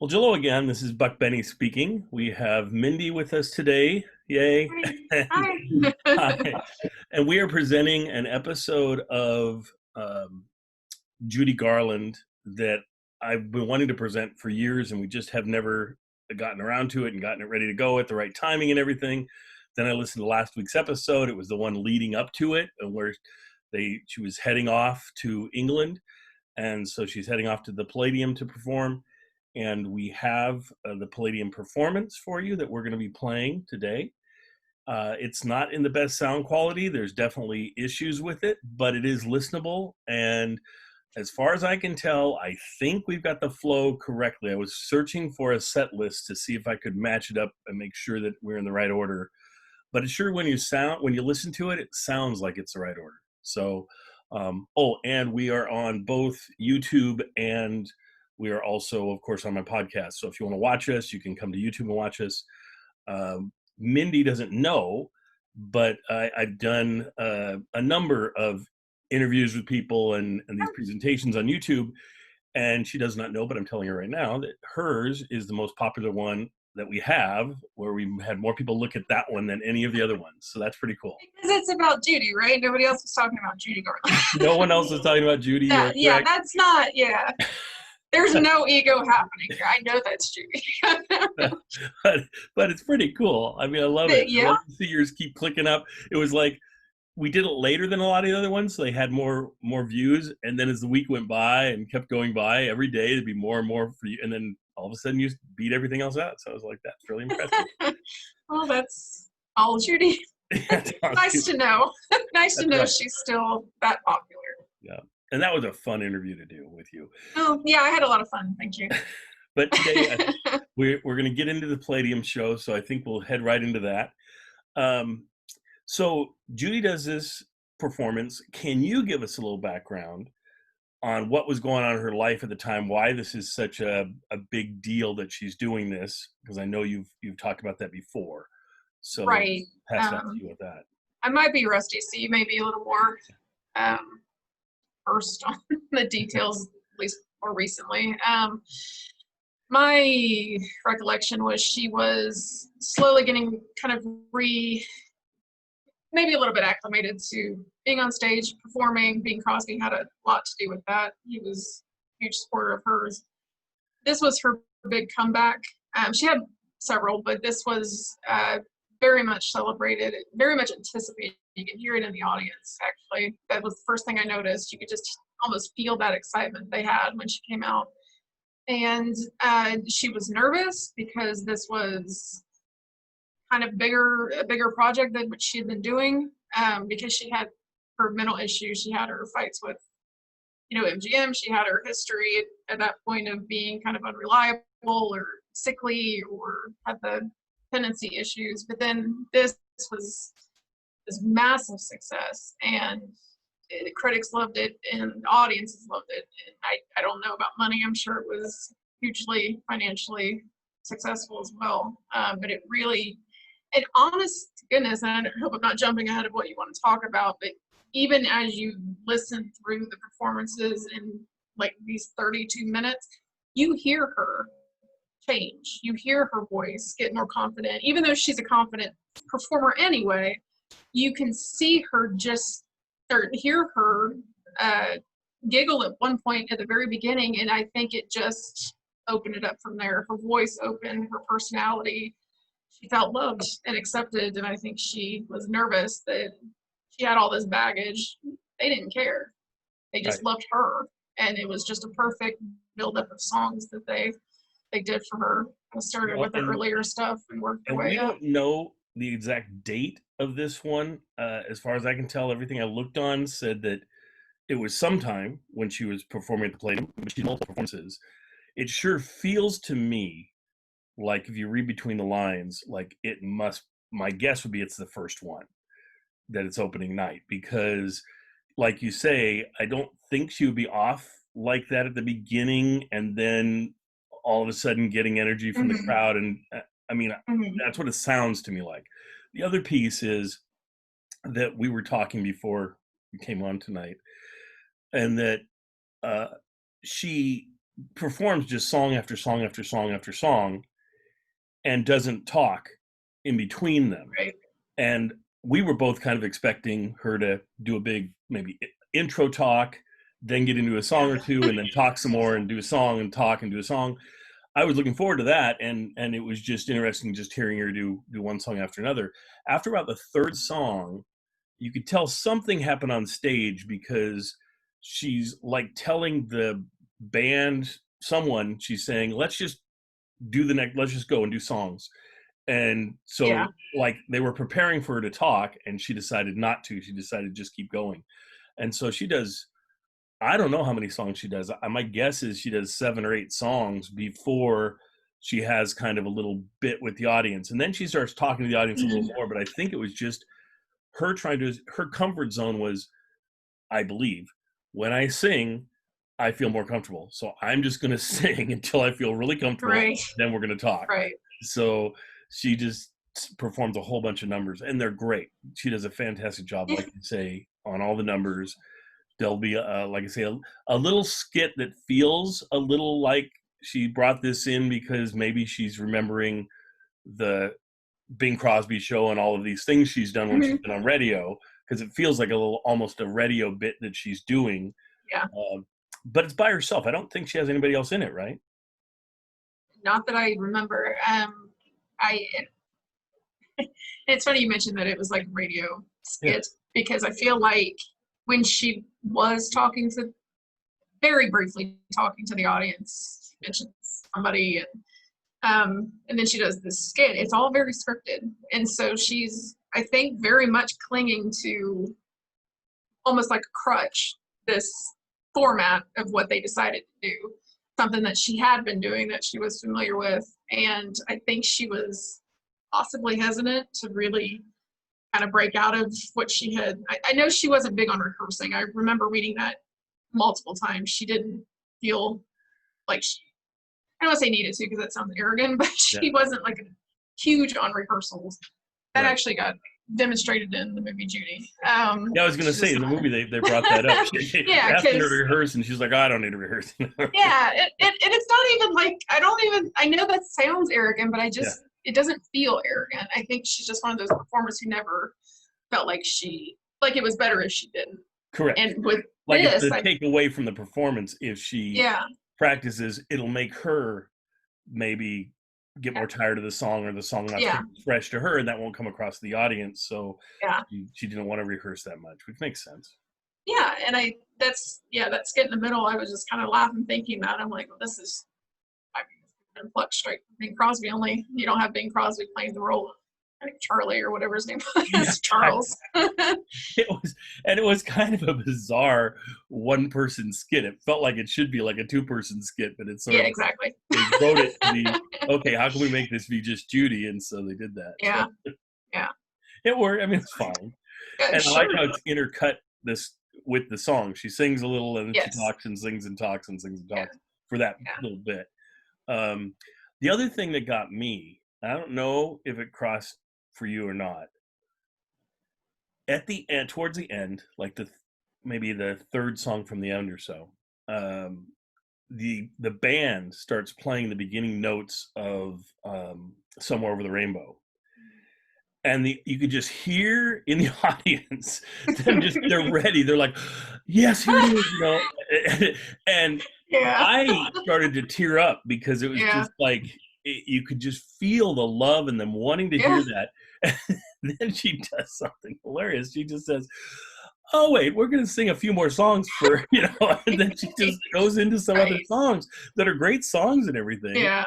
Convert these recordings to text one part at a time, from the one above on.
Well, hello again. This is Buck Benny speaking. We have Mindy with us today. Yay. Hi. And, Hi. hi. And we are presenting an episode of um, Judy Garland that I've been wanting to present for years, and we just have never gotten around to it and gotten it ready to go at the right timing and everything. Then I listened to last week's episode. It was the one leading up to it, where she was heading off to England, and so she's heading off to the Palladium to perform. And we have the Palladium performance for you that we're going to be playing today. It's not in the best sound quality. There's definitely issues with it, but it is listenable. And as far as I can tell, I think we've got the flow correctly. I was searching for a set list to see if I could match it up and make sure that we're in the right order. But it's sure when you listen to it, it sounds like it's the right order. So, and we are on both YouTube, and we are also, of course, on my podcast. So if you want to watch us, you can come to YouTube and watch us. Mindy doesn't know, but I've done a number of interviews with people and these presentations on YouTube, and she does not know, but I'm telling her right now that hers is the most popular one that we have, where we had more people look at that one than any of the other ones. So that's pretty cool. Because it's about Judy, right? Nobody else was talking about Judy Garland. No one else is talking about Judy. You're Yeah, correct. that's not, yeah. There's no ego happening here. I know that's Judy. but it's pretty cool. I mean, I love it. I Yeah. love to see yours keep clicking up. It was like we did it later than a lot of the other ones, so they had more views. And then as the week went by and kept going by, every day there'd be more and more for you. And then all of a sudden you beat everything else out. So I was like, that's really impressive. Well, that's all Judy. Nice to know. Nice to know right. she's still that popular. Yeah. And that was a fun interview to do with you. Oh, yeah, I had a lot of fun. Thank you. But today we're going to get into the Palladium show, so I think we'll head right into that. So Judy does this performance. Can you give us a little background on what was going on in her life at the time, why this is such a big deal that she's doing this? Because I know you've talked about that before. So Right. pass it on to you with that. I might be rusty, so you may be a little more versed on the details, at least more recently. My recollection was she was slowly getting kind of maybe a little bit acclimated to being on stage, performing. Bing Crosby had a lot to do with that. He was a huge supporter of hers. This was her big comeback. She had several, but this was very much celebrated, very much anticipated. You could hear it in the audience, actually. That was the first thing I noticed. You could just almost feel that excitement they had when she came out. And she was nervous because this was kind of a bigger project than what she had been doing, because she had her mental issues. She had her fights with, MGM. She had her history at that point of being kind of unreliable or sickly or had the dependency issues. But then this was this massive success, and critics loved it and audiences loved it. And I don't know about money. I'm sure it was hugely financially successful as well. But it really, and honest to goodness, and I hope I'm not jumping ahead of what you want to talk about, but even as you listen through the performances in like these 32 minutes, you hear her change. You hear her voice get more confident. Even though she's a confident performer anyway, you can see her just start, hear her giggle at one point at the very beginning, and I think it just opened it up from there. Her voice opened, her personality. She felt loved and accepted, and I think she was nervous that she had all this baggage. They didn't care. They just loved her, and it was just a perfect buildup of songs that they did for her. I started with the earlier stuff and worked their way up. We don't know the exact date of this one. As far as I can tell, everything I looked on said that it was sometime when she was performing at the Palladium, but she did multiple performances. It sure feels to me like, if you read between the lines, like it must, my guess would be it's the first one, that it's opening night, because like you say, I don't think she would be off like that at the beginning and then all of a sudden getting energy from the crowd. And I mean, that's what it sounds to me like. The other piece is that we were talking before we came on tonight, and that she performs just song after song after song after song and doesn't talk in between them. Right. And we were both kind of expecting her to do a big maybe intro talk, then get into a song or two, and then talk some more and do a song and talk and do a song. I was looking forward to that, and it was just interesting just hearing her do one song after another. After about the third song, you could tell something happened on stage because she's like telling the band, someone, she's saying, let's just let's just go and do songs. And so Yeah. like they were preparing for her to talk and she decided not to. She decided to just keep going. And so she does, I don't know how many songs she does. My guess is she does 7 or 8 songs before she has kind of a little bit with the audience. And then she starts talking to the audience a little more, but I think it was just her her comfort zone was, I believe, when I sing, I feel more comfortable. So I'm just going to sing until I feel really comfortable. Right. Then we're going to talk. Right. So she just performs a whole bunch of numbers and they're great. She does a fantastic job, like you say, on all the numbers. There'll be, like I say, a little skit that feels a little like she brought this in because maybe she's remembering the Bing Crosby show and all of these things she's done when she's been on radio, because it feels like a little, almost a radio bit that she's doing. Yeah. But it's by herself. I don't think she has anybody else in it, right? Not that I remember. It's funny you mentioned that it was like a radio skit, because I feel like when she was very briefly talking to the audience, she mentioned somebody, and then she does this skit. It's all very scripted, and so she's, I think, very much clinging to almost like a crutch, this format of what they decided to do, something that she had been doing that she was familiar with, and I think she was possibly hesitant to really kind of break out of what she had. I know she wasn't big on rehearsing. I remember reading that multiple times. She didn't feel like I don't want to say needed to because that sounds arrogant, but she wasn't like huge on rehearsals. That actually got demonstrated in the movie Judy. I was going to say, in the movie they brought that up. She asked her to rehearse and she's like, oh, I don't need to rehearse. And it's not even like, I know that sounds arrogant, but it doesn't feel arrogant. I think she's just one of those performers who never felt like it was better if she didn't. Correct. And with like this, it's the take away from the performance. If she practices, it'll make her maybe get more tired of the song, or the song not fresh to her, and that won't come across to the audience. So she didn't want to rehearse that much, which makes sense. Yeah, and that skit in the middle, I was just kind of laughing thinking that. I'm like, well, this is plucked straight from Bing Crosby, only you don't have Bing Crosby playing the role of, I think, Charlie or whatever his name was, Charles. It was kind of a bizarre one-person skit. It felt like it should be like a two-person skit, but it's sort of exactly. They wrote it to be, okay, how can we make this be just Judy? And so they did that. Yeah. It worked. I mean, it's fine. And I like how it's intercut this with the song. She sings a little and then she talks and sings and talks and sings and talks for that little bit. The other thing that got me, I don't know if it crossed for you or not, at the end, towards the end, like maybe the third song from the end or so, the band starts playing the beginning notes of Somewhere Over the Rainbow. And you could just hear in the audience them they're ready. They're like, yes, here it is, and I started to tear up because it was just like, you could just feel the love and them wanting to hear that. And then she does something hilarious. She just says, oh, wait, we're going to sing a few more songs for, and then she just goes into some other songs that are great songs and everything. Yeah.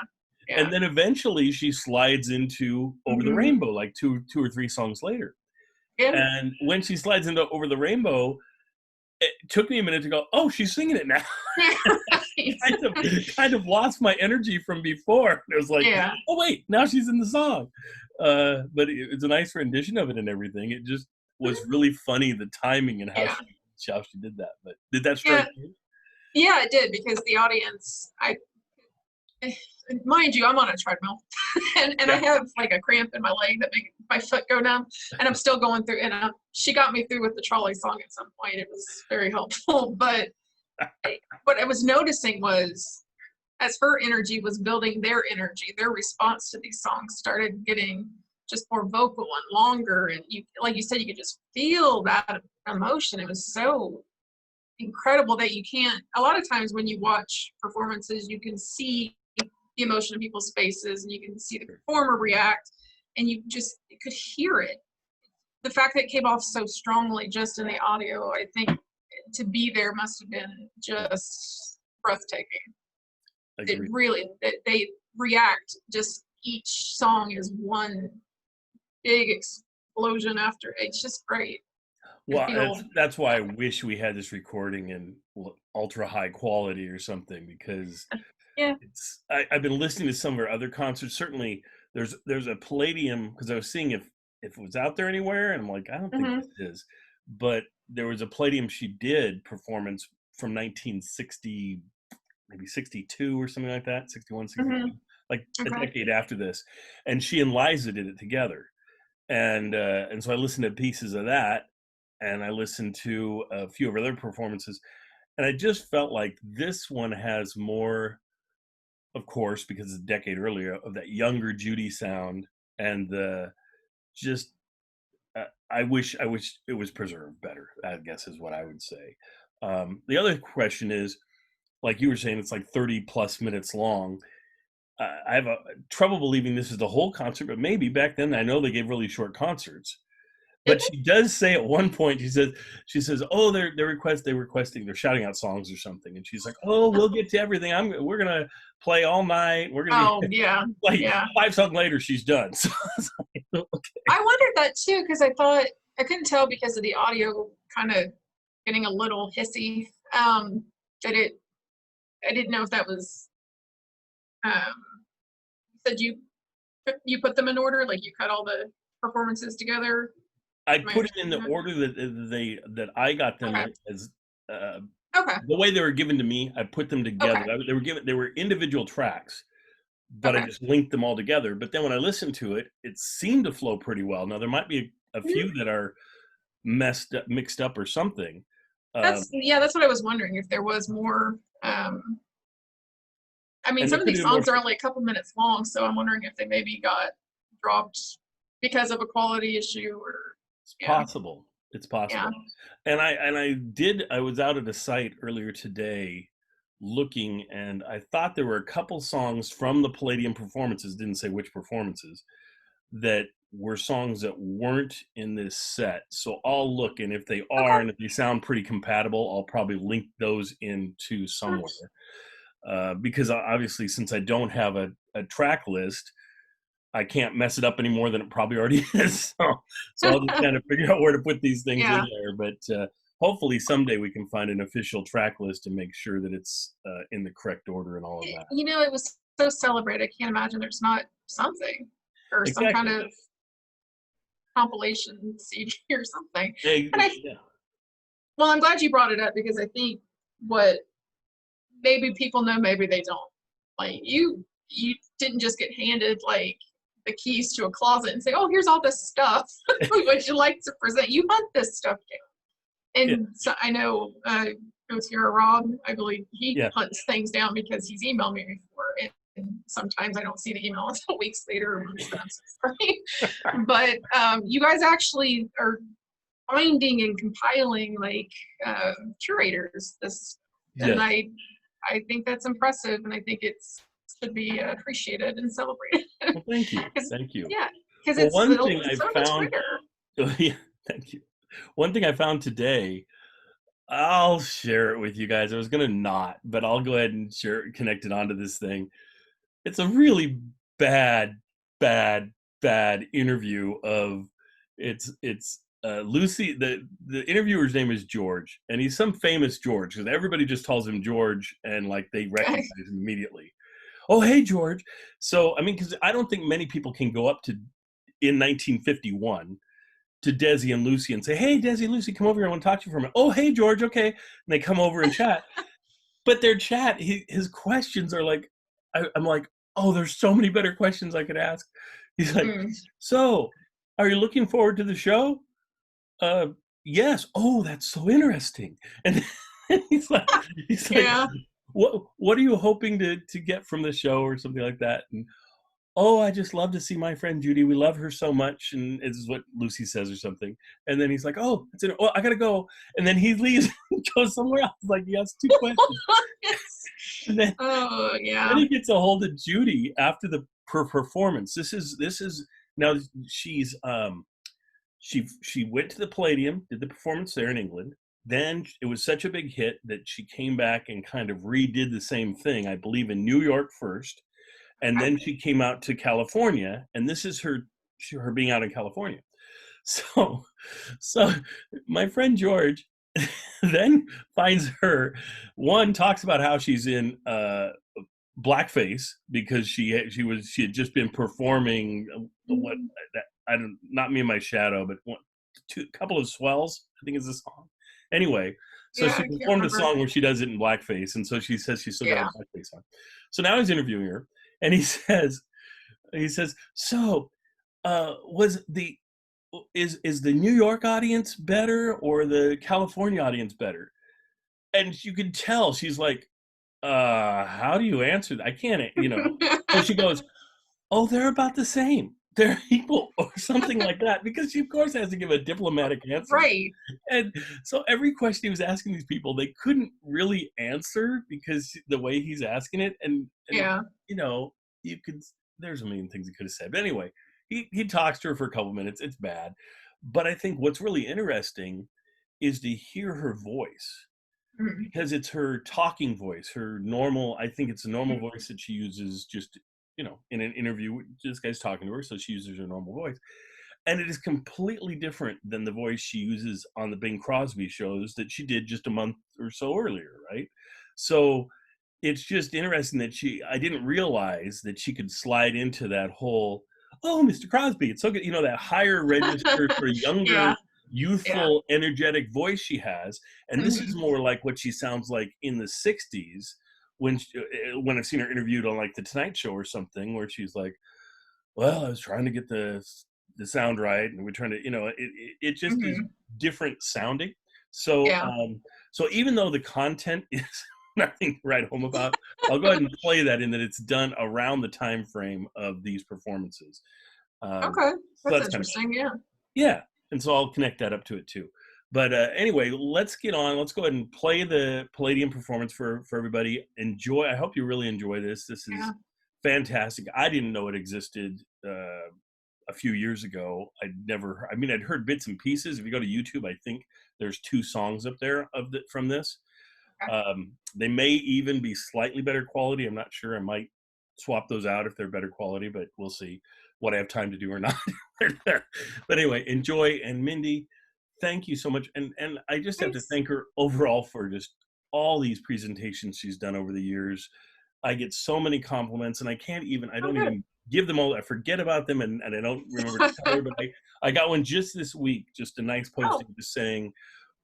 And then eventually she slides into Over the Rainbow, like two or three songs later. Yeah. And when she slides into Over the Rainbow, it took me a minute to go, oh, she's singing it now. kind of lost my energy from before. It was like, oh, wait, now she's in the song. But it's a nice rendition of it and everything. It just was really funny, the timing and how she did that. But did that strike you? Yeah, it did, because the audience, mind you, I'm on a treadmill and I have like a cramp in my leg that makes my foot go numb, and I'm still going through, and she got me through with the trolley song at some point. It was very helpful, but what I was noticing was as her energy was building their energy, their response to these songs started getting just more vocal and longer. And you, like you said, you could just feel that emotion. It was so incredible that you can't, a lot of times when you watch performances, you can see the emotion in people's faces and you can see the performer react and you could hear it. The fact that it came off so strongly just in the audio, I think to be there must have been just breathtaking. It really, they react, just each song is one big explosion after. It's just great. Well, that's why I wish we had this recording in ultra high quality or something, because yeah, I've been listening to some of her other concerts. Certainly there's a Palladium, because I was seeing if it was out there anywhere, and I'm like, I don't think this is. But there was a Palladium she did performance from 1960, maybe 62 or something like that, 61, 62, like a decade after this. And she and Liza did it together. And so I listened to pieces of that, and I listened to a few of her other performances, and I just felt like this one has more, of course, because it's a decade earlier, of that younger Judy sound, and the just I wish it was preserved better, I guess is what I would say. The other question is, like you were saying, it's like 30 plus minutes long. I have trouble believing this is the whole concert, but maybe back then, I know they gave really short concerts. But she does say at one point, she says, oh, they're requesting, they're shouting out songs or something. And she's like, oh, we'll get to everything. We're going to play all night. We're going to be 5 songs later, she's done. So like, okay. I wondered that too, because I thought, I couldn't tell because of the audio kind of getting a little hissy. I didn't know if that was, said you put them in order, like you cut all the performances together. I put it in the order that I got them as the way they were given to me. I put them together. They were individual tracks, but I just linked them all together. But then when I listened to it, it seemed to flow pretty well. Now there might be a few that are mixed up or something. That's what I was wondering, if there was more. I mean, some of these songs are only a couple minutes long, so I'm wondering if they maybe got dropped because of a quality issue or. It's possible. It's possible. Yeah. And I was out at a site earlier today looking, and I thought there were a couple songs from the Palladium performances, didn't say which performances, that were songs that weren't in this set. So I'll look, and if they are, and if they sound pretty compatible, I'll probably link those into somewhere. Because obviously, since I don't have a track list, I can't mess it up any more than it probably already is. So I'll just kind of figure out where to put these things in there. But hopefully someday we can find an official track list and make sure that it's in the correct order and all of that. You know, it was so celebrated. I can't imagine there's not something or some kind of compilation CD or something. Well, I'm glad you brought it up, because I think what maybe people know, maybe they don't. Like you didn't just get handed like the keys to a closet and say, oh, here's all this stuff. Would you like to present? You hunt this stuff down. And so I know Gotira Rob, I believe he hunts things down because he's emailed me before. And sometimes I don't see the email until weeks later. I'm so sorry. But you guys actually are finding and compiling like curators. And I think that's impressive, and I think it's should be appreciated and celebrated. Well, thank you. Thank you. Yeah, because it's one thing I found. Yeah, thank you. One thing I found today, I'll share it with you guys. I was gonna not, but I'll go ahead and connect it onto this thing. It's a really bad interview of it's Lucy. The interviewer's name is George, and he's some famous George, because everybody just calls him George, and like they recognize him immediately. Oh, hey, George. So, I mean, because I don't think many people can go up to, in 1951, to Desi and Lucy and say, hey, Desi and Lucy, come over here. I want to talk to you for a minute. Oh, hey, George. Okay. And they come over and chat. But their chat, his questions are like, I'm like, oh, there's so many better questions I could ask. He's like, so, are you looking forward to the show? Yes. Oh, that's so interesting. And he's like, what are you hoping to get from the show or something like that? And oh, I just love to see my friend Judy. We love her so much, and this is what Lucy says or something. And then he's like, "Oh, oh, I gotta go." And then he leaves and goes somewhere else. Like he has two questions. And Oh then yeah. he gets a hold of Judy after the performance. This is now she went to the Palladium, did the performance there in England. Then it was such a big hit that she came back and kind of redid the same thing, I believe, in New York first, and Okay. then she came out to California, and this is her being out in California. So, so my friend George then finds her. One talks about how she's in blackface because she had just been performing what Mhm. I don't, not me and my shadow, but couple of swells, I think is the song. Anyway, so Yeah, she I can't performed a remember. song where she does it in blackface, and so she says she's still got her Yeah. blackface on. So now he's interviewing her, and he says, so was the is the New York audience better or the California audience better? And you can tell she's like, how do you answer that? I can't. So she goes, oh, they're about the same. They're equal or something like that, because she, of course, has to give a diplomatic answer. Right. And so every question he was asking these people, they couldn't really answer because the way he's asking it. And Yeah. you know, you could, there's a million things he could have said. But anyway, he talks to her for a couple minutes. It's bad. But I think what's really interesting is to hear her voice, Mhm. because it's her talking voice, her normal, I think it's a normal voice that she uses just, in an interview. This guy's talking to her, so she uses her normal voice. And it is completely different than the voice she uses on the Bing Crosby shows that she did just a month or so earlier, right? So it's just interesting that I didn't realize that she could slide into that whole, oh, Mr. Crosby, it's so good, that higher register, sort of Yeah. younger, Yeah. youthful, energetic voice she has. And this is Mhm. more like what she sounds like in the 60s when I've seen her interviewed on like The Tonight Show or something, where she's like, well, I was trying to get the sound right, and we're trying to, it just is Mhm. different sounding. So, Yeah. so even though the content is nothing to write home about, I'll go ahead and play that in that it's done around the time frame of these performances. Um, Okay. so That's that's kind of interesting. Yeah. yeah, and so I'll connect that up to it too. But anyway, let's get on. Let's go ahead and play the Palladium performance for everybody. Enjoy. I hope you really enjoy this. This Yeah. is fantastic. I didn't know it existed a few years ago. I mean, I'd heard bits and pieces. If you go to YouTube, I think there's two songs up there from this. Okay. They may even be slightly better quality. I'm not sure. I might swap those out if they're better quality, but we'll see what I have time to do or not. But anyway, enjoy. And Mindy, thank you so much. And I just have to Thanks. thank her overall for just all these presentations she's done over the years. I get so many compliments, and I Oh, don't good. even give them all. I forget about them, and I don't remember to tell her. But I got one just this week, just a nice Oh. posting just saying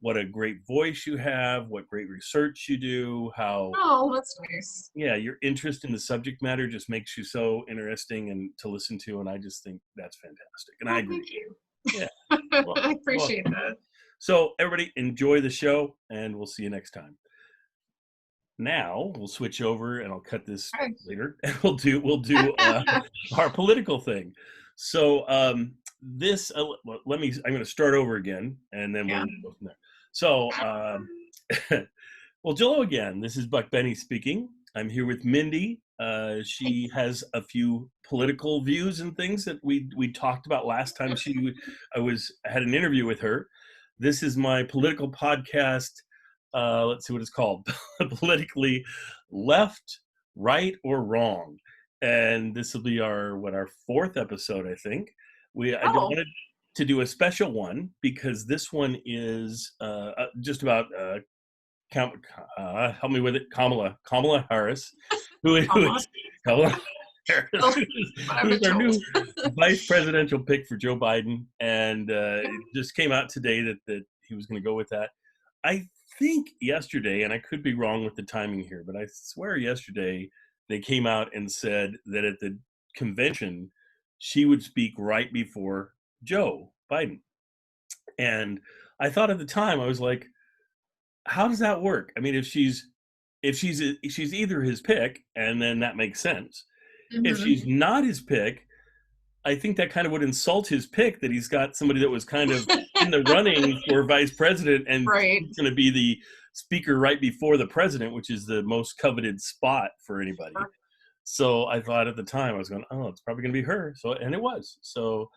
what a great voice you have, what great research you do, how, Oh, that's nice. yeah, your interest in the subject matter just makes you so interesting and to listen to. And I just think that's fantastic. And I Oh, agree. thank you. Yeah. Well, I you're appreciate welcome. that. So everybody enjoy the show, and we'll see you next time. Now we'll switch over, and I'll cut this Okay. later, and we'll do our political thing. So this I'm going to start over again, and then Yeah. we'll go from there. So well, Jello again. This is Buck Benny speaking. I'm here with Mindy. She has a few political views and things that we talked about last time I had an interview with her. This is my political podcast. Let's see what it's called. Politically left, right, or wrong. And this will be our fourth episode, I think. I Oh. wanted to do a special one because this one is just about help me with it, Kamala Harris, who Almost. is Kamala Harris, Oh, what who I've is been our told. new vice presidential pick for Joe Biden, and it just came out today that he was going to go with that. I think yesterday, and I could be wrong with the timing here, but I swear yesterday they came out and said that at the convention she would speak right before Joe Biden, and I thought at the time I was like, how does that work? I mean, if she's if she's either his pick, and then that makes sense. If Hmm. she's not his pick, I think that kind of would insult his pick that he's got somebody that was kind of in the running for vice president, and Right. he's going to be the speaker right before the president, which is the most coveted spot for anybody. So I thought at the time, I was going, oh, it's probably going to be her. So, and it was. So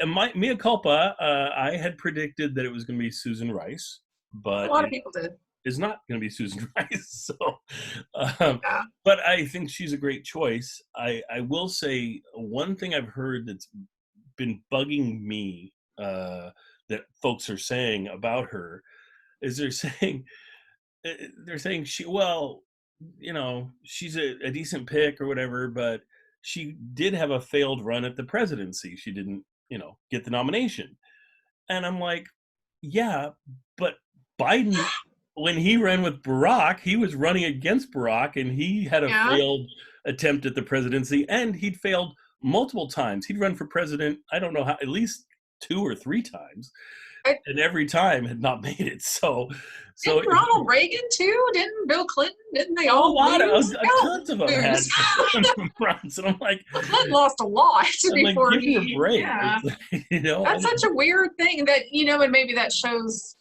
my mea culpa, I had predicted that it was going to be Susan Rice, A but lot of it people did. is not going to be Susan Rice. So, Yeah. but I think she's a great choice. I will say one thing I've heard that's been bugging me, that folks are saying about her, is they're saying she, well, she's a decent pick or whatever, but she did have a failed run at the presidency. She didn't, get the nomination. And I'm like, yeah, but Biden, when he ran with Barack, he was running against Barack, and he had a Yeah. failed attempt at the presidency, and he'd failed multiple times. He'd run for president, I don't know how, at least 2 or 3 times, I, and every time had not made it. So didn't Ronald Reagan too? Didn't Bill Clinton? Didn't they a all lot of lose? tons of them had Lose. runs, and I'm like, Well, Clinton lost a lot before give her a he. break. Yeah. It's like, That's such a weird thing that, and maybe that shows.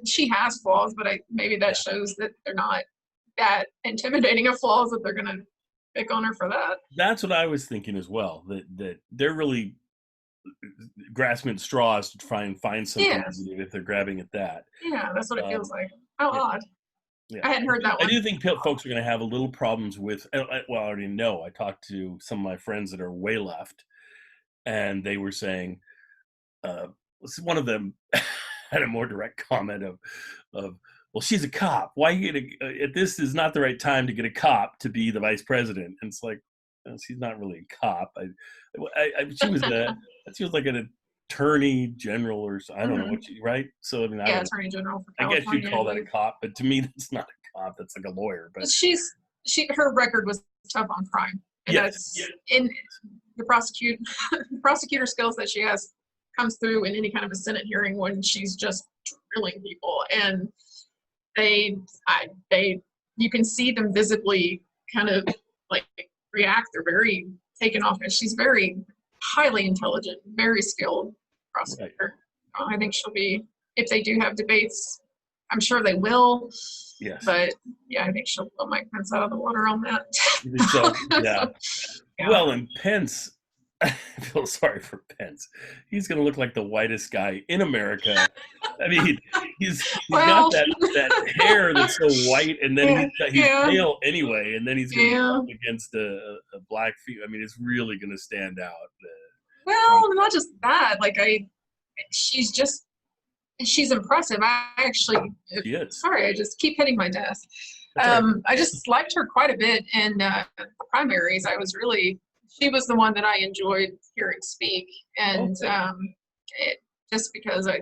She has flaws, but maybe that yeah. shows that they're not that intimidating of flaws that they're gonna pick on her for that. That's what I was thinking as well. That they're really grasping at straws to try and find something Yes. negative if they're grabbing at that. Yeah, that's what it feels Um, like. How yeah, odd. yeah. I hadn't heard that I one. do think folks are going to have a little problems with. Well, I already know. I talked to some of my friends that are way left, and they were saying, one of them had a more direct comment of, well, she's a cop. Why you get this is not the right time to get a cop to be the vice president. And it's like, she's not really a cop. She was like an attorney general, or I don't know Hmm. what right. So I mean, I Yeah, don't know. Attorney General for I guess you'd California, I call that a believe. cop, but to me, that's not a cop. That's like a lawyer. But Her record was tough on crime, and yes, that's in the prosecutor skills that she has comes through in any kind of a Senate hearing when she's just drilling people, and they you can see them visibly kind of like react. They're very taken off, and she's very highly intelligent, very skilled right. prosecutor. I think she'll be, if they do have debates, I'm sure they will. Yes. But yeah, I think she'll blow Mike Pence out of the water on that. So yeah. Yeah. Well, and Pence, I feel sorry for Pence. He's going to look like the whitest guy in America. I mean, he's got that hair that's so white, and then he's pale anyway, and then he's going to be up against a black female. I mean, it's really going to stand out. Well, not just that. She's impressive. She is. Sorry, I just keep hitting my desk. I just liked her quite a bit in the primaries. She was the one that I enjoyed hearing speak, and just because I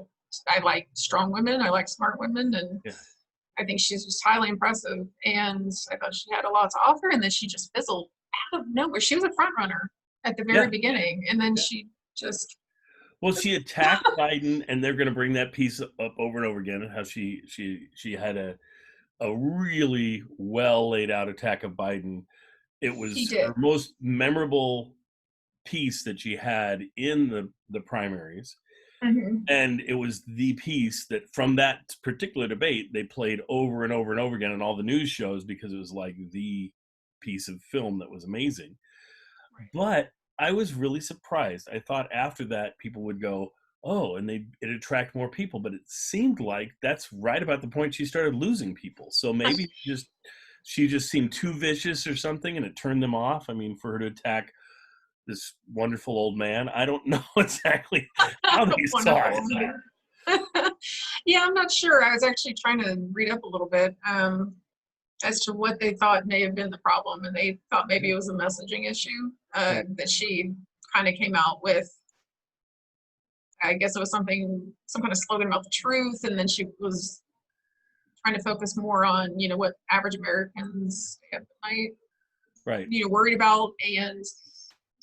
like strong women, I like smart women, and I think she's just highly impressive. And I thought she had a lot to offer, and then she just fizzled out of nowhere. She was a front runner at the very beginning, and then she just. Well, she attacked Biden, and they're going to bring that piece up over and over again. And how she had a really well laid out attack of Biden. It was her most memorable piece that she had in the primaries. Mm-hmm. And it was the piece that from that particular debate, they played over and over and over again on all the news shows, because it was like the piece of film that was amazing. Right. But I was really surprised. I thought after that, people would go, oh, and it'd attract more people. But it seemed like that's right about the point she started losing people. So maybe she just seemed too vicious or something, and it turned them off. I mean, for her to attack this wonderful old man, I don't know exactly how they saw it. Yeah, I'm not sure. I was actually trying to read up a little bit as to what they thought may have been the problem, and they thought maybe it was a messaging issue that she kind of came out with. I guess it was some kind of slogan about the truth, and then she was trying to focus more on, what average Americans stay up at night, right? Worried about. And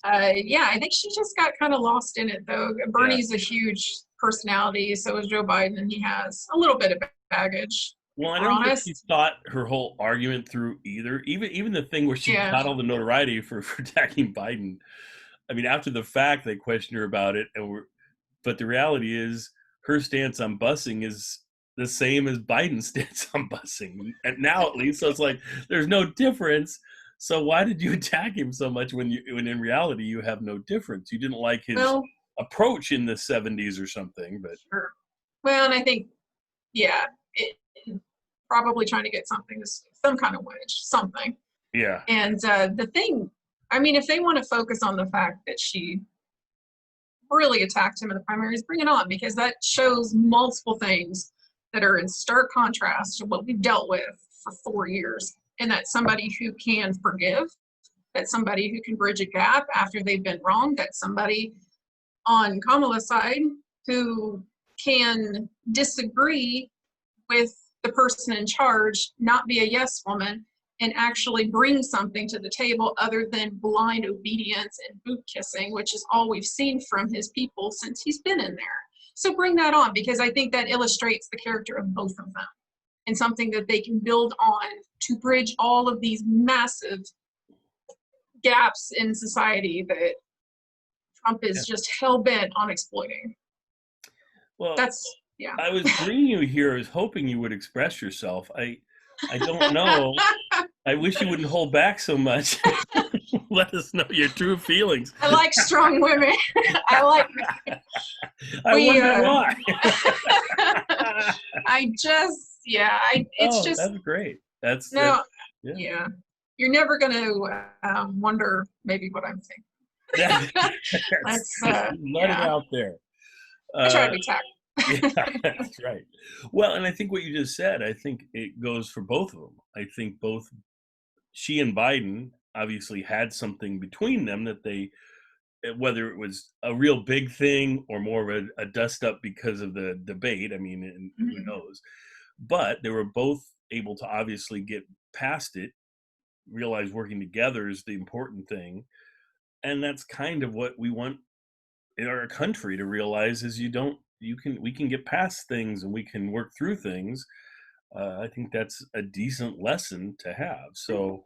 I think she just got kind of lost in it, though. Bernie's a huge personality, so is Joe Biden, and he has a little bit of baggage. Well, I We're don't think she honest. thought her whole argument through either. Even the thing where she Yeah. got all the notoriety for attacking Biden. I mean, after the fact, they questioned her about it, but the reality is her stance on busing is the same as Biden's stance on busing, and now at least. So it's like there's no difference. So why did you attack him so much when in reality you have no difference? You didn't like his Well, approach in the '70s or something, but sure. Well, and I think, yeah, probably trying to get something, some kind of wedge, something. yeah, And the thing, I mean, if they want to focus on the fact that she really attacked him in the primaries, bring it on, because that shows multiple things that are in stark contrast to what we've dealt with for 4 years. And that's somebody who can forgive, that's somebody who can bridge a gap after they've been wrong, that's somebody on Kamala's side who can disagree with the person in charge, not be a yes woman, and actually bring something to the table other than blind obedience and boot kissing, which is all we've seen from his people since he's been in there. So bring that on, because I think that illustrates the character of both of them and something that they can build on to bridge all of these massive gaps in society that Trump yeah. is just hell-bent on exploiting. Well, That's, yeah. I was bringing you here. I was hoping you would express yourself. I don't know. I wish you wouldn't hold back so much. Let us know your true feelings. I like strong women. I like. I We. wonder why. I just. Yeah. It's Oh, just that's great. That's no. yeah. Yeah. You're never gonna wonder maybe what I'm thinking. That's. Let it Yeah. out there. I try Uh, to be tactful. yeah, that's right. Well, and I think what you just said, I think it goes for both of them. I think both she and Biden obviously had something between them that they, whether it was a real big thing or more of a dust up because of the debate. I mean, and who Mhm. knows? But they were both able to obviously get past it, realize working together is the important thing, and that's kind of what we want in our country to realize is we can get past things and we can work through things. I think that's a decent lesson to have. So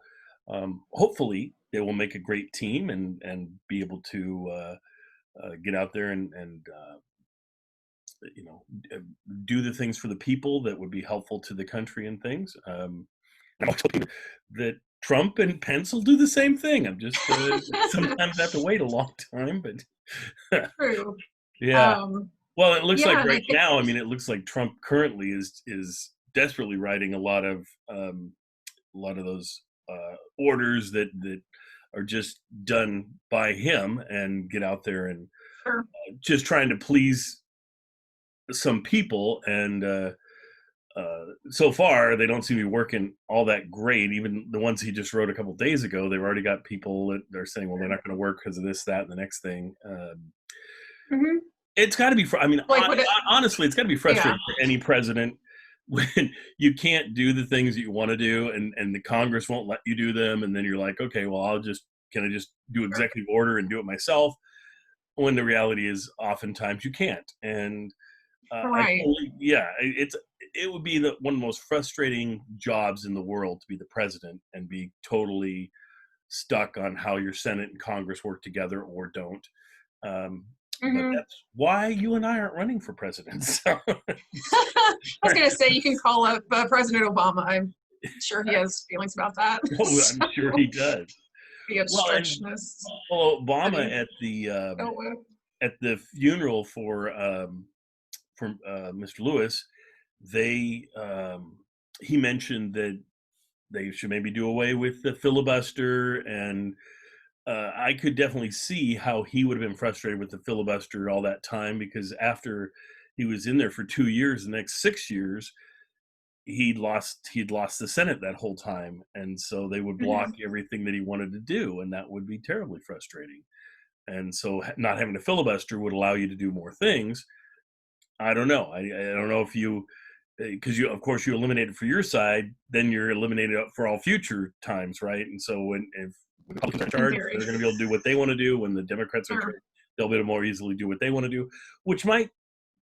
hopefully they will make a great team and be able to get out there and you know uh, do the things for the people that would be helpful to the country and things. I'm hoping that Trump and Pence will do the same thing. I'm just sometimes I have to wait a long time, but True. yeah. Well, it looks like Yeah, and I right think. now, I mean, it looks like Trump currently is desperately writing a lot of those orders that are just done by him and get out there and Sure. just trying to please some people. And so far, they don't seem to be working all that great. Even the ones he just wrote a couple days ago, they've already got people that are saying, well, they're not going to work because of this, that, and the next thing. Hmm. It's got to be. I mean, Like what? honestly, it's got to be Yeah. frustrating for any president when you can't do the things that you want to do, and the Congress won't let you do them, and then you're like, okay, well, can I just do executive order and do it myself? When the reality is, oftentimes you can't. And I Right. totally, yeah, it would be one of the most frustrating jobs in the world to be the president and be totally stuck on how your Senate and Congress work together or don't. Um, but Hmm. that's why you and I aren't running for president. So, I was gonna say you can call up President Obama. I'm sure he has feelings about that. oh, I'm sure he does. The Well, and obstructionist well, that Obama he dealt with. at the funeral for Mr. Lewis, they he mentioned that they should maybe do away with the filibuster, and I could definitely see how he would have been frustrated with the filibuster all that time because after he was in there for 2 years, the next 6 years he'd lost the Senate that whole time, and so they would block Hmm. everything that he wanted to do, and that would be terribly frustrating. And so not having a filibuster would allow you to do more things. I don't know. I don't know if you because you of course you eliminate it for your side, then you're eliminated for all future times, right? And so if Republicans are in In charge, theory. they're going to be able to do what they want to do. When the Democrats are in Sure. charge, they'll be able to more easily do what they want to do, which might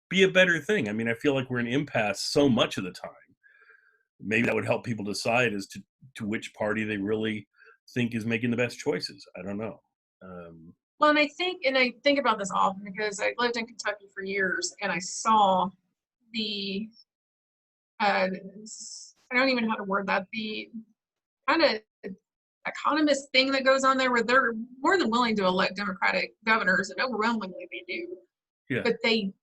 be a better thing. I mean, I feel like we're in impasse so much of the time. maybe that would help people decide as to which party they really think is making the best choices. I don't know. Well, and I think about this often because I lived in Kentucky for years, and I saw the I don't even know how to word that, the kind of economist thing that goes on there, where they're more than willing to elect Democratic governors, and overwhelmingly they do, Yeah. but they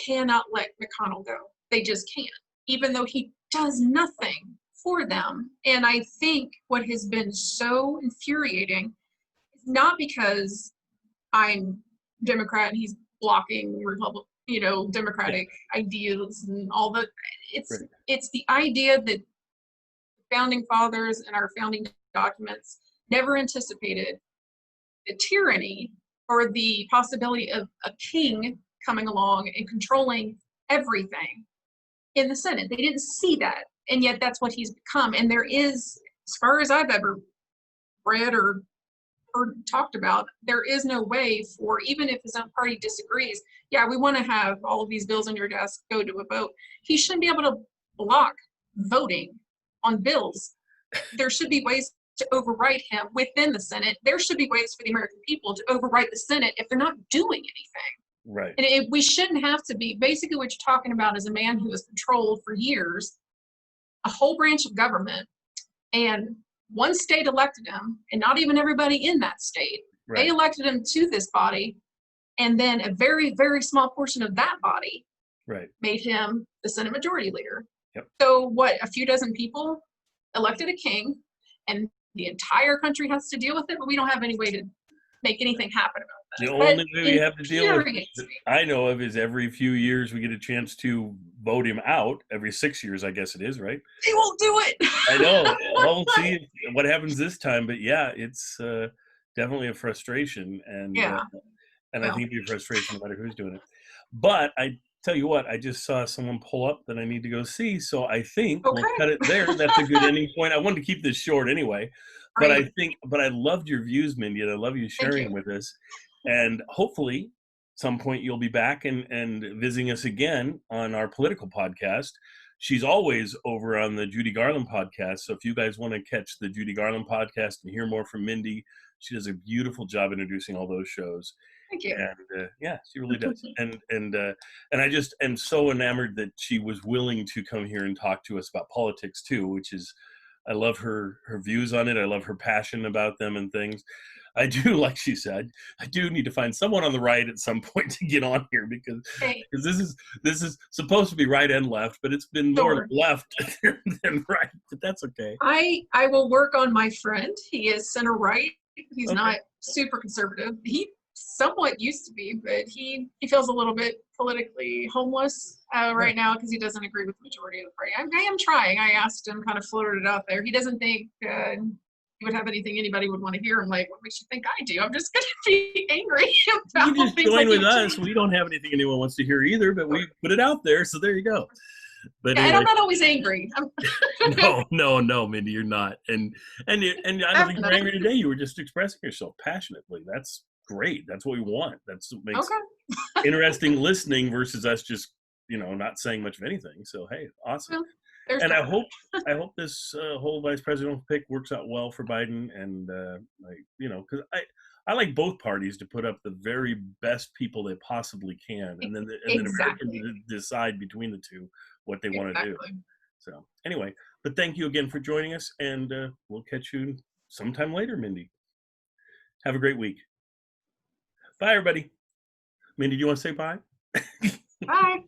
cannot let McConnell go. They just can't, even though he does nothing for them. And I think what has been so infuriating is not because I'm Democrat and he's blocking Democratic ideas and all that. It's the idea that founding fathers and our founding documents never anticipated the tyranny or the possibility of a king coming along and controlling everything in the Senate. They didn't see that, and yet that's what he's become. And there is, as far as I've ever read or talked about, there is no way for, even if his own party disagrees, yeah, we want to have all of these bills on your desk, go to a vote. He shouldn't be able to block voting on bills. There should be ways to override him within the Senate. There should be ways for the American people to override the Senate if they're not doing anything. Right. And we shouldn't have to be, basically what you're talking about is a man who has controlled for years a whole branch of government, and one state elected him, and not even everybody in that state. Right. They elected him to this body, and then a very, very small portion of that body made him the Senate Majority Leader. Yep. So what, a few dozen people elected a king, and the entire country has to deal with it, but we don't have any way to make anything happen about that. The only way we have to deal with it that I know of is every few years we get a chance to vote him out. Every 6 years, I guess it is, right? They won't do it. I know. We'll see what happens this time. But yeah, it's definitely a frustration. And I think it'd be a frustration no matter who's doing it. But I tell you what, I just saw someone pull up that I need to go see. So I think we'll cut it there. That's a good ending point. I wanted to keep this short anyway. But I loved your views, Mindi, and I love you sharing with us. And hopefully, some point you'll be back and visiting us again on our political podcast. She's always over on the Judy Garland podcast. So if you guys want to catch the Judy Garland podcast and hear more from Mindi, she does a beautiful job introducing all those shows. Thank you. And yeah, she really does. And I just am so enamored that she was willing to come here and talk to us about politics too, which is, I love her views on it. I love her passion about them and things. I do, like she said, I do need to find someone on the right at some point to get on here because this is supposed to be right and left, but it's been more left than right. But that's okay. I will work on my friend. He is center right. He's not super conservative. He somewhat used to be, but he feels a little bit politically homeless right now because he doesn't agree with the majority of the party. I am trying. I asked him, kind of floated it out there. He doesn't think he would have anything anybody would want to hear. I'm like, what makes you think I do? I'm just going to be angry about you just join with us. We don't have anything anyone wants to hear either, but we put it out there, so there you go. But anyway. And I'm not always angry. No, Mindi, you're not. And I don't think you're angry today. You were just expressing yourself passionately. That's great. That's what we want. That's what makes interesting listening versus us just, not saying much of anything. So, hey, awesome. Well, and I hope this whole vice presidential pick works out well for Biden. And, because I like both parties to put up the very best people they possibly can. And then Americans decide between the two what they want to do. So anyway, but thank you again for joining us. And we'll catch you sometime later, Mindi. Have a great week. Bye, everybody. Mindi, do you want to say bye? Bye.